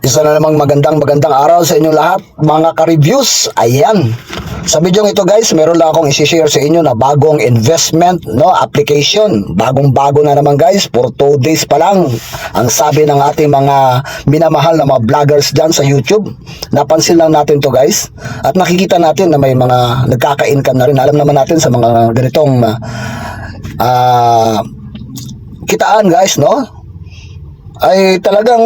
Isa na namang magandang araw sa inyong lahat, mga ka-reviews. Ayan. Sa video ito guys, meron lang akong i-share sa inyo na bagong investment application. Bagong-bago na naman guys, for 2 days pa lang. Ang sabi ng ating mga minamahal na mga vloggers dyan sa YouTube. Napansin lang natin to guys. At nakikita natin na may mga nagkaka-income na rin. Alam naman natin sa mga ganitong kitaan guys, ay talagang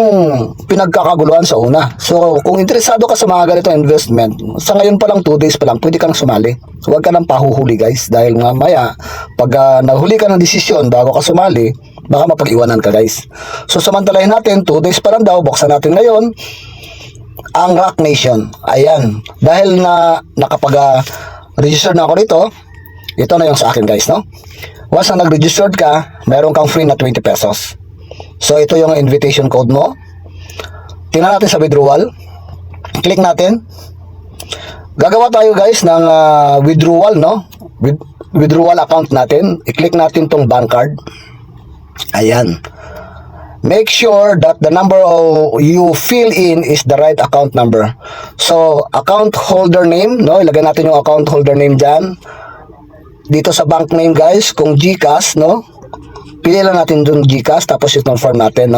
pinagkakaguluhan sa una. So, kung interesado ka sa mga ganitong investment, sa ngayon pa lang, 2 days pa lang, pwede kang sumali. Huwag ka nang pahuhuli guys, dahil mamaya, pag nahuli ka ng desisyon bago ka sumali, baka mapag-iwanan ka guys. So, samantalahin natin, 2 days pa lang daw, buksan natin ngayon, ang Rock Nation. Ayan, dahil na nakapag-register na ako dito, ito na yung sa akin guys, Once na nag-registered ka, mayroon kang free na 20 pesos. So, ito yung invitation code mo. Tingnan natin sa withdrawal. Click natin. Gagawa tayo guys ng withdrawal, withdrawal account natin. I-click natin tong bank card. Ayan. Make sure that the number you fill in is the right account number. So, account holder name, ilagay natin yung account holder name dyan. Dito sa bank name guys, kung GCash, pili lang natin dun GCash, tapos i-confirm natin,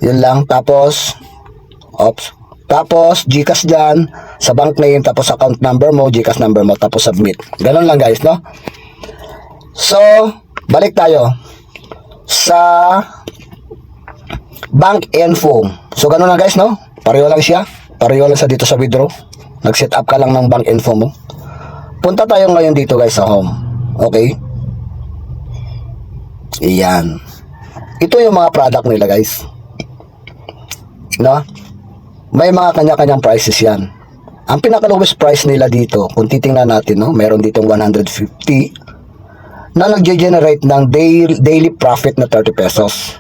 Yun lang, tapos GCash dyan, sa bank name, tapos account number mo, GCash number mo, tapos submit. Ganun lang guys, So, balik tayo sa bank info. So, ganun lang guys, Pareho lang siya. Pareho lang sa dito sa withdraw. Nag-set up ka lang ng bank info mo. Punta tayo ngayon dito guys sa home. Okay? Iyan. Ito yung mga product nila guys. May mga kanya-kanyang prices yan. Ang pinaka-lowest price nila dito, kung titingnan natin, meron ditong 150 na nag-generate ng daily profit na 30 pesos.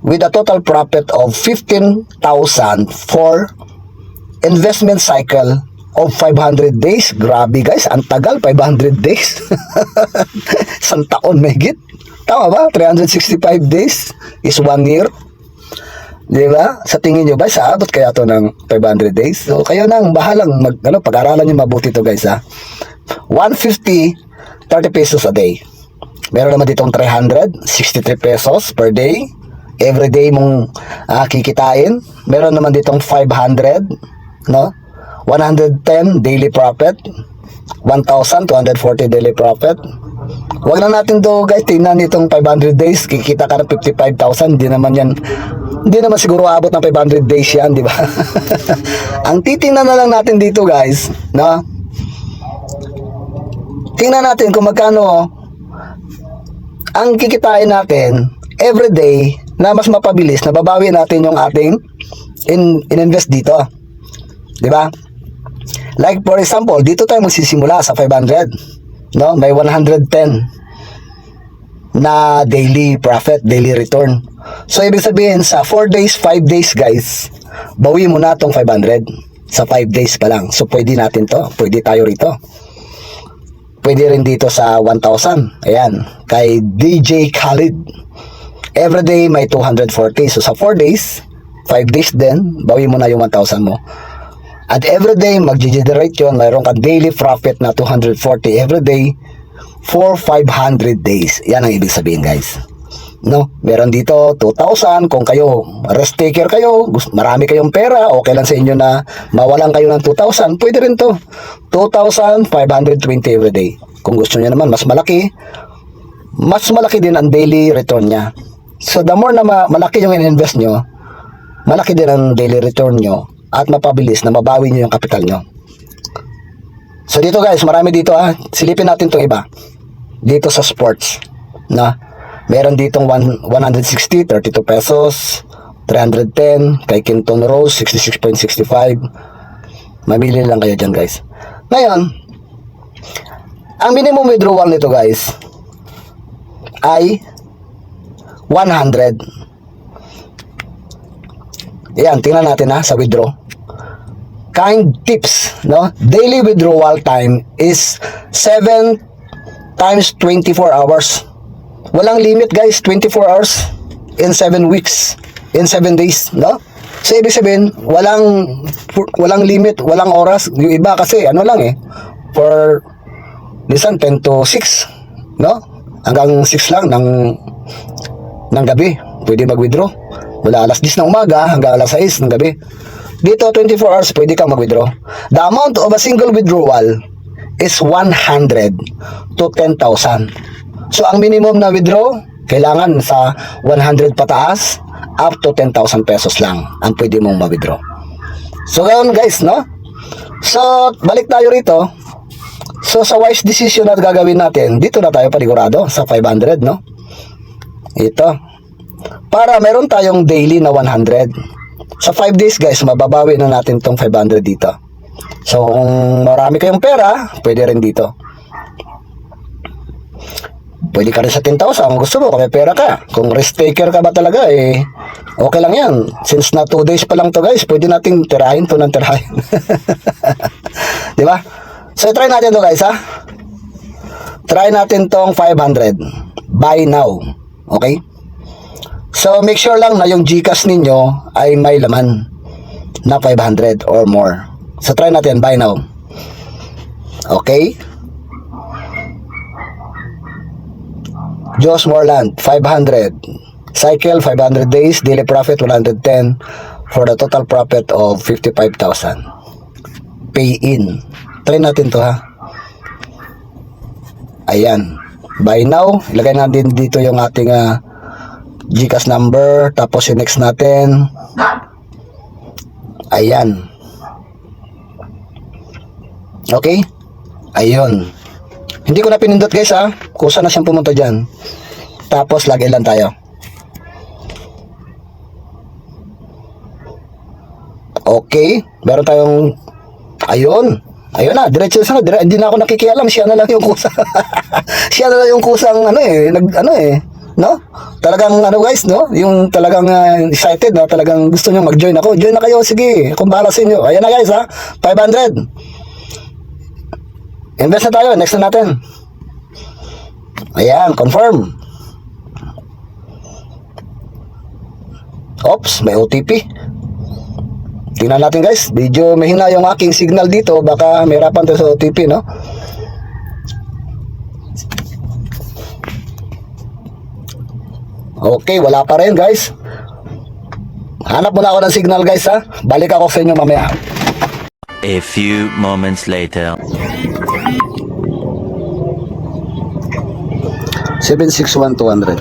With a total profit of 15,000 for investment cycle of 500 days. Grabe guys, ang tagal, 500 days. Isang taon mahigit. Tama ba? 365 days is 1 year. Diba? Sa tingin nyo ba, saabot kaya to ng 500 days? So, kayo nang bahalang pag-aralan nyo mabuti to guys, 150, 30 pesos a day. Meron naman ditong 363 pesos per day. Every day mong kikitain. Meron naman ditong 500, 110 daily profit, 1,240 daily profit. Huwag na natin guys, tingnan itong 500 days, kikita ka ng 55,000, hindi naman siguro abot ng 500 days yan, di ba? Ang titingnan na lang natin dito guys, tingnan natin kung magkano ang kikitain natin every day na mas mapabilis, na babawi natin yung ating in-invest dito. Di ba? Like for example, dito tayo magsisimula sa 500. May 110 na daily profit, daily return. So, ibig sabihin, sa 4 days, 5 days, guys, bawi mo na itong 500 sa 5 days pa lang. So, pwede natin to. Pwede tayo rito. Pwede rin dito sa 1,000. Ayan, kay DJ Khalid. Every day, may 240. So, sa 4 days, 5 days din, bawi mo na yung 1,000 mo. At every day, mag-generate yun. Mayroon ka daily profit na 240 every day for 500 days. Yan ang ibig sabihin, guys. Meron dito 2,000. Kung kayo, risk taker kayo, marami kayong pera, okay lang sa inyo na mawalan kayo ng 2,000, pwede rin to. 2,520 every day. Kung gusto niyo naman, mas malaki din ang daily return niya. So, the more na malaki yung in-invest nyo, malaki din ang daily return nyo, at mapabilis na mabawi nyo yung kapital nyo. So dito guys, marami dito silipin natin itong iba. Dito sa sports, meron ditong 160, 32 pesos, 310, kay Quinton Rose, 66.65. Mamili lang kayo dyan guys. Ngayon, ang minimum withdrawal nito guys, ay 100. Ayan, tingnan natin sa withdraw. Kind tips, Daily withdrawal time is 7 times 24 hours. Walang limit guys, 24 hours in 7 weeks, in 7 days, So, ibig sabihin, walang limit, walang oras. Yung iba kasi, ano lang eh, for, minsan 10 to 6, no? Hanggang 6 lang ng gabi, pwede mag-withdraw. Mula alas 10 ng umaga hanggang alas 6 ng gabi. Dito, 24 hours, pwede kang mag-withdraw. The amount of a single withdrawal is 100 to 10,000. So, ang minimum na withdraw, kailangan sa 100 pataas, up to 10,000 pesos lang ang pwede mong ma-withdraw. So, ngayon guys, no? So, balik tayo rito. So, sa wise decision na gagawin natin, dito na tayo panigurado sa 500, no? Ito. Para meron tayong daily na 100. Sa 5 days, guys, mababawi na natin tong 500 dito. So, kung marami kayong pera, pwede rin dito. Pwede ka rin sa 10,000 kung gusto mo, kung may pera ka. Kung risk taker ka ba talaga, eh, okay lang yan. Since na 2 days pa lang to guys, pwede nating tirahin to ng tirahin. Di ba? So, try natin to guys, ha? Try natin tong 500. Buy now. Okay? So, make sure lang na yung GCash ninyo ay may laman na 500 or more. So, try natin, buy now. Okay? Josh Morland, 500. Cycle, 500 days. Daily profit, 110. For the total profit of 55,000. Pay in. Try natin to, ha. Ayan. Buy now. Ilagay natin dito yung ating GCash number. Tapos yung next natin. Ayan. Okay? Ayun. Hindi ko na pinindot guys, ha. Kusa na siyang pumunta dyan. Tapos lagay lang tayo. Okay. Meron tayong, ayun. Ayun na, diretso sa hindi na ako nakikialam, siya na lang yung kusa. Siya na lang yung kusang no? Talagang guys, no? Yung talagang excited, no? Talagang gusto niyo mag-join ako. Join na kayo, sige. Kung bahala sa inyo. Ayan na guys, ha. 500. Invest na tayo, next na natin. Ayan, confirm. Oops, may OTP. Tingnan natin guys, medyo mahina yung aking signal dito, baka may hirapan tayo sa OTP, no? Okay, wala pa rin guys. Hanap muna ako ng signal guys, ha. Balik ako sa inyo mamaya. A few moments later. 761,200.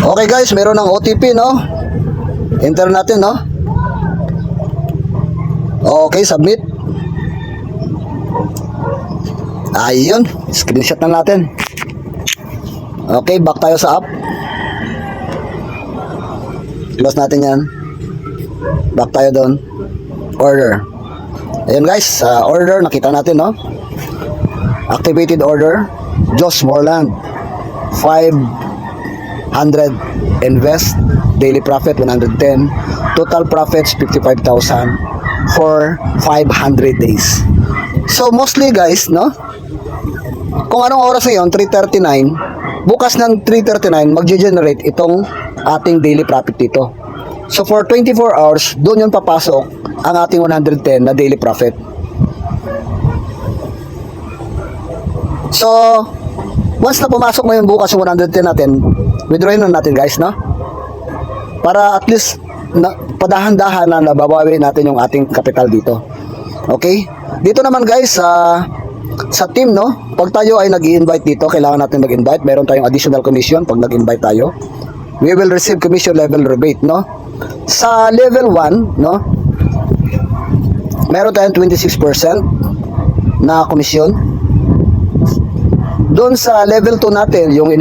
Okay guys, meron ng OTP, no? Enter natin, no? Okay, submit. Ayun, screenshot na natin. Okay, back tayo sa app. Close natin yan. Back tayo doon. Order. Ayun guys, order, nakita natin, no? Activated order. Josh Morland. 500 invest. Daily profit 110. Total profits 55,000 for 500 days. So mostly guys, no? Kung anong oras na yun, 3:39, bukas ng 3:39, magge-generate itong ating daily profit dito. So for 24 hours, doon yung papasok ang ating 110 na daily profit. So, once na pumasok na yung bukas yung 110 natin, withdrawin na natin guys, no? Para at least, padahan-dahan na nababawi natin yung ating capital dito. Okay? Dito naman guys, sa team, no? Pag tayo ay nag-i-invite dito, kailangan natin mag-invite. Meron tayong additional commission pag nag-invite tayo. We will receive commission level rebate, no? Sa level 1, no? Meron tayong 26% na commission. Doon sa level 2 natin, yung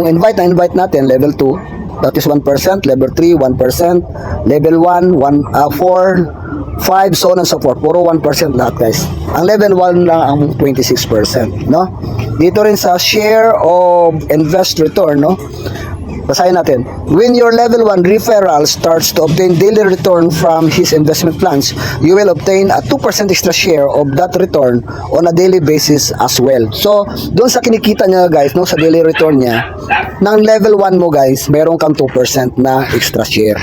invite natin, level 2, that is 1%, level 3, 1%, level 1, 4, 5, so on and so forth. Puro 1% lahat guys. Ang level 1 lang ang 26%, no? Dito rin sa share of invest return, no? Basahin natin. When your level 1 referral starts to obtain daily return from his investment plans, you will obtain a 2% extra share of that return on a daily basis as well. So, doon sa kinikita niya guys, no, sa daily return niya, ng level 1 mo guys, meron kang 2% na extra share.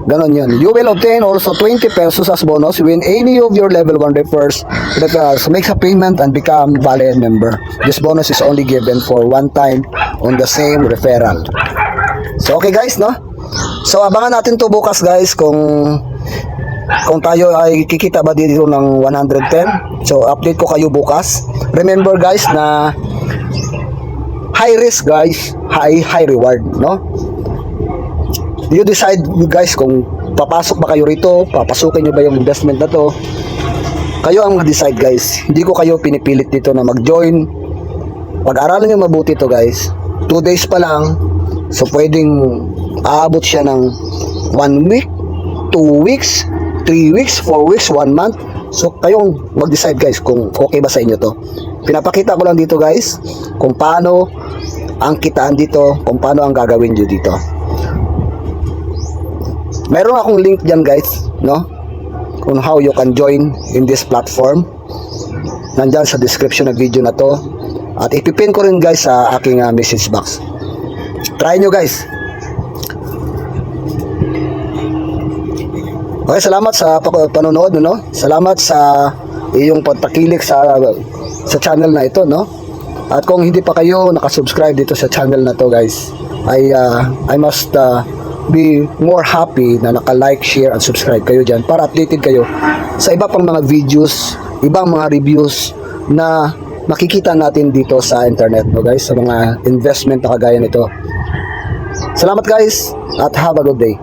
Ganon yun. You will obtain also 20 pesos as bonus when any of your level 1 refers that makes a payment and become Valiant member. This bonus is only given for one time on the same referral. So okay guys, no? So abangan natin to bukas guys kung tayo ay kikita ba dito ng 110. So update ko kayo bukas. Remember guys na high risk guys, high reward, no? You decide guys kung papasok ba kayo rito, papasukin nyo ba yung investment na to. Kayo ang mag-decide guys. Hindi ko kayo pinipilit dito na mag-join. Pag-aralan nyo mabuti to guys. 2 days pa lang. So pwedeng aabot siya ng 1 week, 2 weeks, 3 weeks, 4 weeks, 1 month. So kayong mag-decide guys kung okay ba sa inyo to. Pinapakita ko lang dito guys kung paano ang kitaan dito, kung paano ang gagawin nyo dito. Meron akong link dyan guys, no? Kung how you can join in this platform. Nandyan sa description ng video na to. At ipipin ko rin guys sa aking message box. Try nyo guys. Okay, salamat sa panonood, no? Salamat sa iyong pagtakilik sa channel na ito, no? At kung hindi pa kayo nakasubscribe dito sa channel na to guys, I must be more happy na naka-like, share, and subscribe kayo dyan para updated kayo sa iba pang mga videos, ibang mga reviews na makikita natin dito sa internet, no guys, sa mga investment na kagaya nito. Salamat guys at have a good day.